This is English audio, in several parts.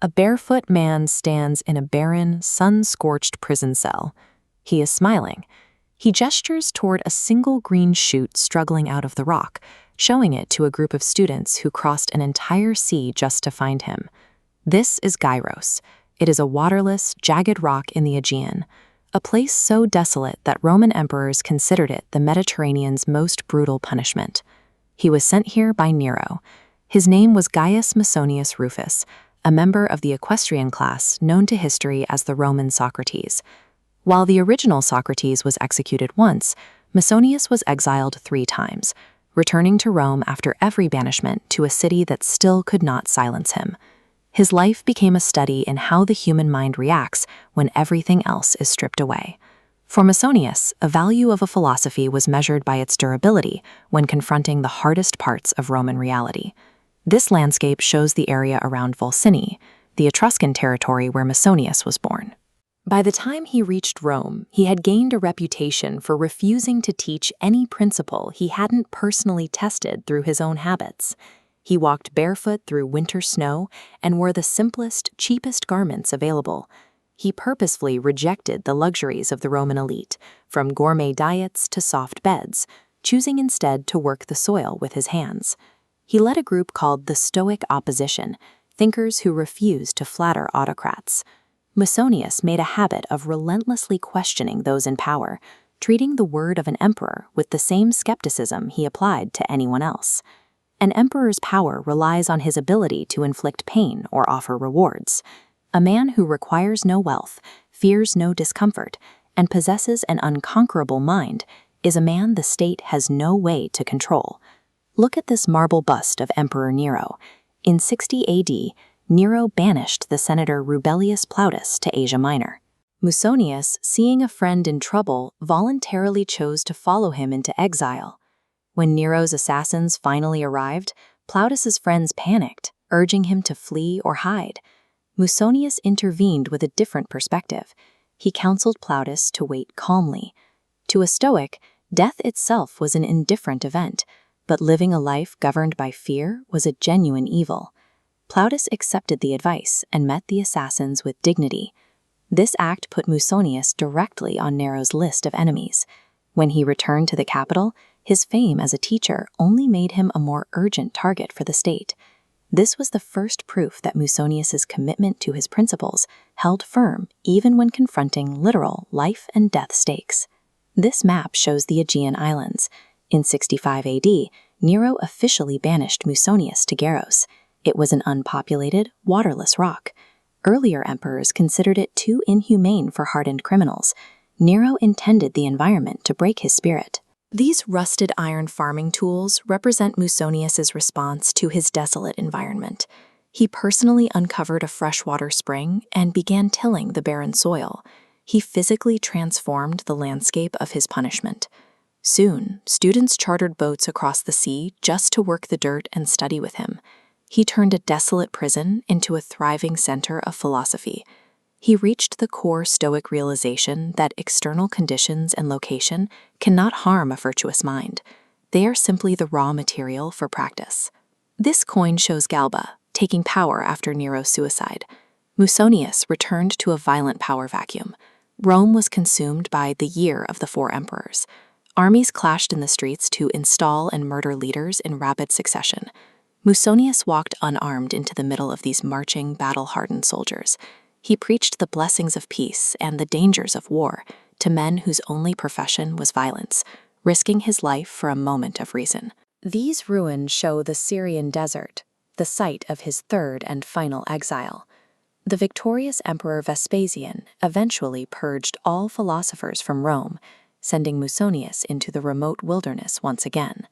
A barefoot man stands in a barren, sun-scorched prison cell. He is smiling. He gestures toward a single green shoot struggling out of the rock, showing it to a group of students who crossed an entire sea just to find him. This is Gyaros. It is a waterless, jagged rock in the Aegean, a place so desolate that Roman emperors considered it the Mediterranean's most brutal punishment. He was sent here by Nero. His name was Gaius Musonius Rufus, a member of the equestrian class known to history as the Roman Socrates. While the original Socrates was executed once, Musonius was exiled 3 times, returning to Rome after every banishment to a city that still could not silence him. His life became a study in how the human mind reacts when everything else is stripped away. For Musonius, a value of a philosophy was measured by its durability when confronting the hardest parts of Roman reality. This landscape shows the area around Volsini, the Etruscan territory where Musonius was born. By the time he reached Rome, he had gained a reputation for refusing to teach any principle he hadn't personally tested through his own habits. He walked barefoot through winter snow and wore the simplest, cheapest garments available. He purposefully rejected the luxuries of the Roman elite, from gourmet diets to soft beds, choosing instead to work the soil with his hands. He led a group called the Stoic Opposition, thinkers who refused to flatter autocrats. Musonius made a habit of relentlessly questioning those in power, treating the word of an emperor with the same skepticism he applied to anyone else. An emperor's power relies on his ability to inflict pain or offer rewards. A man who requires no wealth, fears no discomfort, and possesses an unconquerable mind is a man the state has no way to control. Look at this marble bust of Emperor Nero. In 60 AD, Nero banished the senator Rubellius Plautus to Asia Minor. Musonius, seeing a friend in trouble, voluntarily chose to follow him into exile. When Nero's assassins finally arrived, Plautus's friends panicked, urging him to flee or hide. Musonius intervened with a different perspective. He counseled Plautus to wait calmly. To a Stoic, death itself was an indifferent event, but living a life governed by fear was a genuine evil. Plautus accepted the advice and met the assassins with dignity. This act put Musonius directly on Nero's list of enemies. When he returned to the capital, his fame as a teacher only made him a more urgent target for the state. This was the first proof that Musonius's commitment to his principles held firm even when confronting literal life and death stakes. This map shows the Aegean Islands. In 65 AD, Nero officially banished Musonius to Gyaros. It was an unpopulated, waterless rock. Earlier emperors considered it too inhumane for hardened criminals. Nero intended the environment to break his spirit. These rusted iron farming tools represent Musonius's response to his desolate environment. He personally uncovered a freshwater spring and began tilling the barren soil. He physically transformed the landscape of his punishment. Soon, students chartered boats across the sea just to work the dirt and study with him. He turned a desolate prison into a thriving center of philosophy. He reached the core Stoic realization that external conditions and location cannot harm a virtuous mind. They are simply the raw material for practice. This coin shows Galba, taking power after Nero's suicide. Musonius returned to a violent power vacuum. Rome was consumed by the year of the 4 emperors. Armies clashed in the streets to install and murder leaders in rapid succession. Musonius walked unarmed into the middle of these marching, battle-hardened soldiers. He preached the blessings of peace and the dangers of war to men whose only profession was violence, risking his life for a moment of reason. These ruins show the Syrian desert, the site of his 3rd and final exile. The victorious Emperor Vespasian eventually purged all philosophers from Rome, sending Musonius into the remote wilderness once again.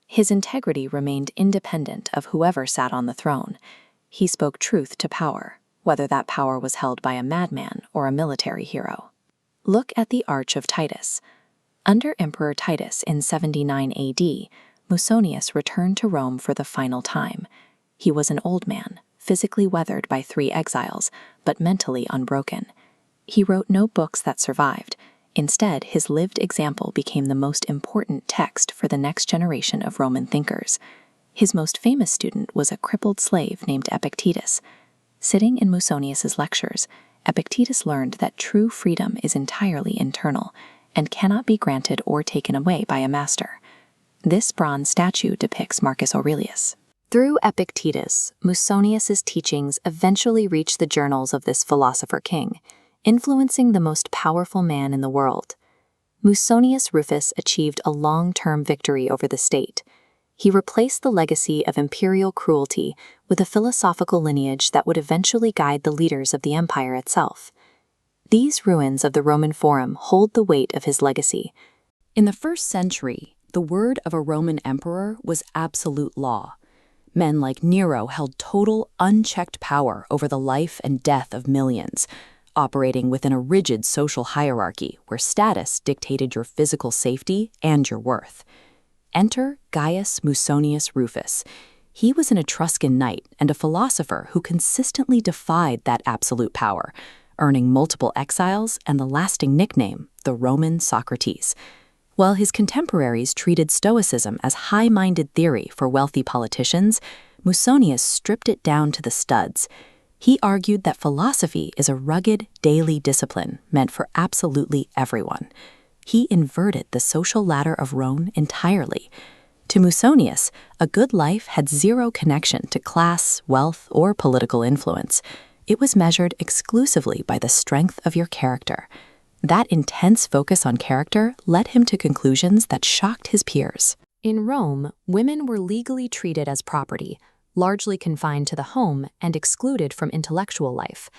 His integrity remained independent of whoever sat on the throne. He spoke truth to power, whether that power was held by a madman or a military hero. Look at the Arch of Titus. Under Emperor Titus in 79 AD, Musonius returned to Rome for the final time. He was an old man, physically weathered by 3 exiles, but mentally unbroken. He wrote no books that survived. Instead, his lived example became the most important text for the next generation of Roman thinkers. His most famous student was a crippled slave named Epictetus. Sitting in Musonius's lectures, Epictetus learned that true freedom is entirely internal and cannot be granted or taken away by a master. This bronze statue depicts Marcus Aurelius. Through Epictetus, Musonius's teachings eventually reached the journals of this philosopher king, influencing the most powerful man in the world. Musonius Rufus achieved a long-term victory over the state. He replaced the legacy of imperial cruelty with a philosophical lineage that would eventually guide the leaders of the empire itself. These ruins of the Roman Forum hold the weight of his legacy. In the 1st century, the word of a Roman emperor was absolute law. Men like Nero held total, unchecked power over the life and death of millions, operating within a rigid social hierarchy where status dictated your physical safety and your worth. Enter Gaius Musonius Rufus. He was an Etruscan knight and a philosopher who consistently defied that absolute power, earning multiple exiles and the lasting nickname, the Roman Socrates. While his contemporaries treated Stoicism as high-minded theory for wealthy politicians, Musonius stripped it down to the studs. He argued that philosophy is a rugged, daily discipline meant for absolutely everyone. He inverted the social ladder of Rome entirely. To Musonius, a good life had zero connection to class, wealth, or political influence. It was measured exclusively by the strength of your character. That intense focus on character led him to conclusions that shocked his peers. In Rome, women were legally treated as property, largely confined to the home and excluded from intellectual life.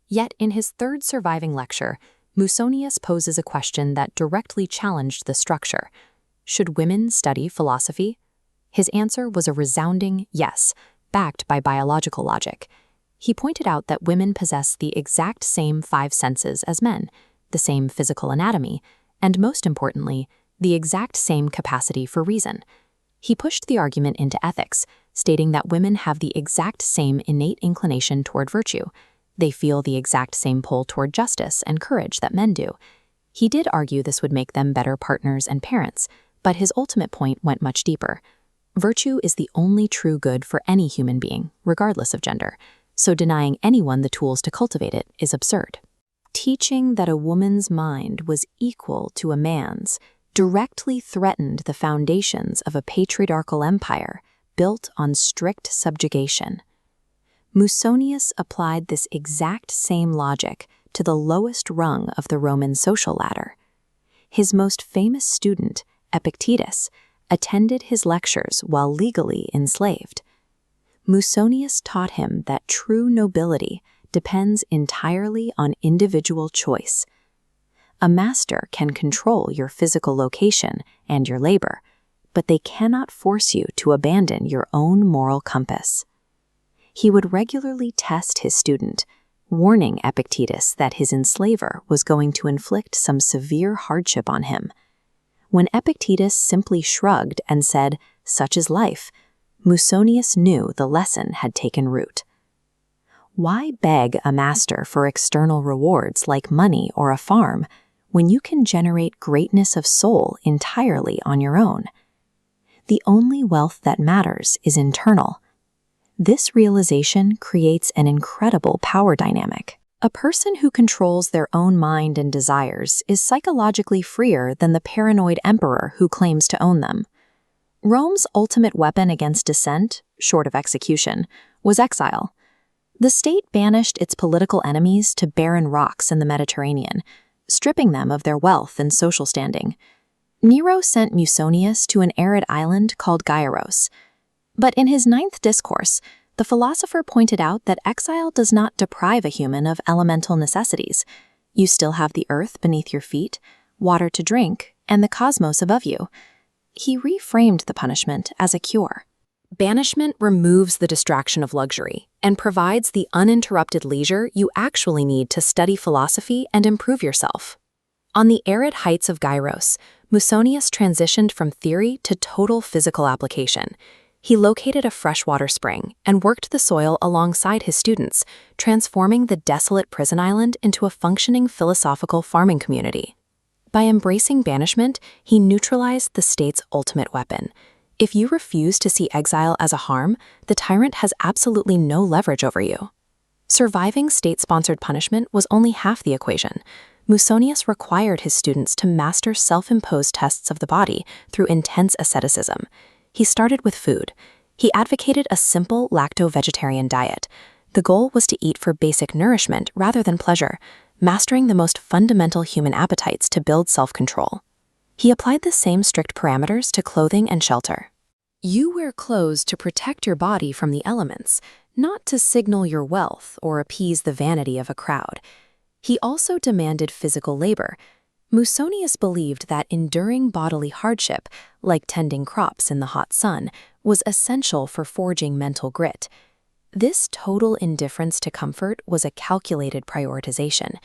Yet in his 3rd surviving lecture, Musonius poses a question that directly challenged the structure. Should women study philosophy? His answer was a resounding yes, backed by biological logic. He pointed out that women possess the exact same 5 senses as men, the same physical anatomy, and most importantly, the exact same capacity for reason. He pushed the argument into ethics, stating that women have the exact same innate inclination toward virtue. They feel the exact same pull toward justice and courage that men do. He did argue this would make them better partners and parents, but his ultimate point went much deeper. Virtue is the only true good for any human being, regardless of gender, so denying anyone the tools to cultivate it is absurd. Teaching that a woman's mind was equal to a man's directly threatened the foundations of a patriarchal empire built on strict subjugation. Musonius applied this exact same logic to the lowest rung of the Roman social ladder. His most famous student, Epictetus, attended his lectures while legally enslaved. Musonius taught him that true nobility depends entirely on individual choice. A master can control your physical location and your labor, but they cannot force you to abandon your own moral compass. He would regularly test his student, warning Epictetus that his enslaver was going to inflict some severe hardship on him. When Epictetus simply shrugged and said, "Such is life," Musonius knew the lesson had taken root. Why beg a master for external rewards like money or a farm when you can generate greatness of soul entirely on your own? The only wealth that matters is internal. This realization creates an incredible power dynamic. A person who controls their own mind and desires is psychologically freer than the paranoid emperor who claims to own them. Rome's ultimate weapon against dissent, short of execution, was exile. The state banished its political enemies to barren rocks in the Mediterranean, stripping them of their wealth and social standing. Nero sent Musonius to an arid island called Gyaros. But in his 9th discourse, the philosopher pointed out that exile does not deprive a human of elemental necessities. You still have the earth beneath your feet, water to drink, and the cosmos above you. He reframed the punishment as a cure. Banishment removes the distraction of luxury and provides the uninterrupted leisure you actually need to study philosophy and improve yourself. On the arid heights of Gyaros, Musonius transitioned from theory to total physical application. He located a freshwater spring and worked the soil alongside his students, transforming the desolate prison island into a functioning philosophical farming community. By embracing banishment, he neutralized the state's ultimate weapon. If you refuse to see exile as a harm, the tyrant has absolutely no leverage over you. Surviving state-sponsored punishment was only half the equation. Musonius required his students to master self-imposed tests of the body through intense asceticism. He started with food. He advocated a simple lacto-vegetarian diet. The goal was to eat for basic nourishment rather than pleasure, mastering the most fundamental human appetites to build self-control. He applied the same strict parameters to clothing and shelter. You wear clothes to protect your body from the elements, not to signal your wealth or appease the vanity of a crowd. He also demanded physical labor. Musonius believed that enduring bodily hardship, like tending crops in the hot sun, was essential for forging mental grit. This total indifference to comfort was a calculated prioritization.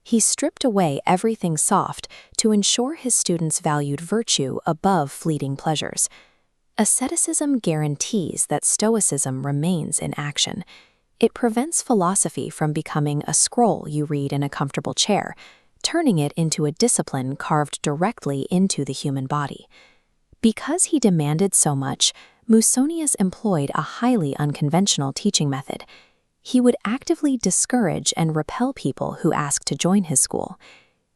He stripped away everything soft to ensure his students valued virtue above fleeting pleasures. Asceticism guarantees that Stoicism remains in action. It prevents philosophy from becoming a scroll you read in a comfortable chair, turning it into a discipline carved directly into the human body. Because he demanded so much, Musonius employed a highly unconventional teaching method. He would actively discourage and repel people who asked to join his school.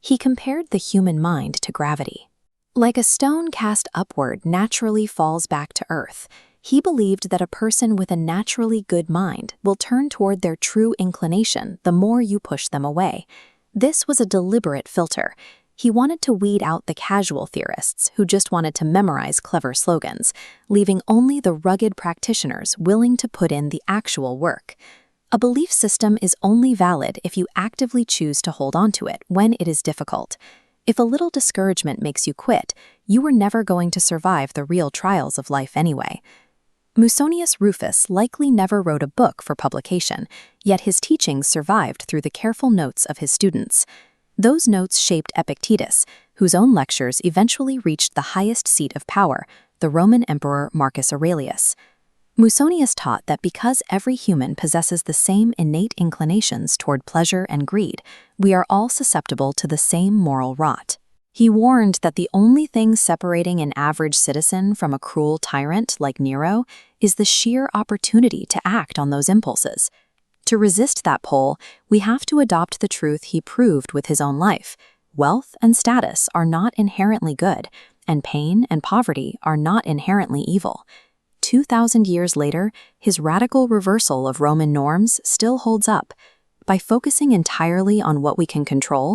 He compared the human mind to gravity. Like a stone cast upward naturally falls back to earth, he believed that a person with a naturally good mind will turn toward their true inclination the more you push them away. This was a deliberate filter. He wanted to weed out the casual theorists who just wanted to memorize clever slogans, leaving only the rugged practitioners willing to put in the actual work. A belief system is only valid if you actively choose to hold on to it when it is difficult. If a little discouragement makes you quit, you were never going to survive the real trials of life anyway. Musonius Rufus likely never wrote a book for publication, yet his teachings survived through the careful notes of his students. Those notes shaped Epictetus, whose own lectures eventually reached the highest seat of power, the Roman Emperor Marcus Aurelius. Musonius taught that because every human possesses the same innate inclinations toward pleasure and greed, we are all susceptible to the same moral rot. He warned that the only thing separating an average citizen from a cruel tyrant like Nero is the sheer opportunity to act on those impulses. To resist that pull, we have to adopt the truth he proved with his own life. Wealth and status are not inherently good, and pain and poverty are not inherently evil. 2,000 years later, his radical reversal of Roman norms still holds up. By focusing entirely on what we can control,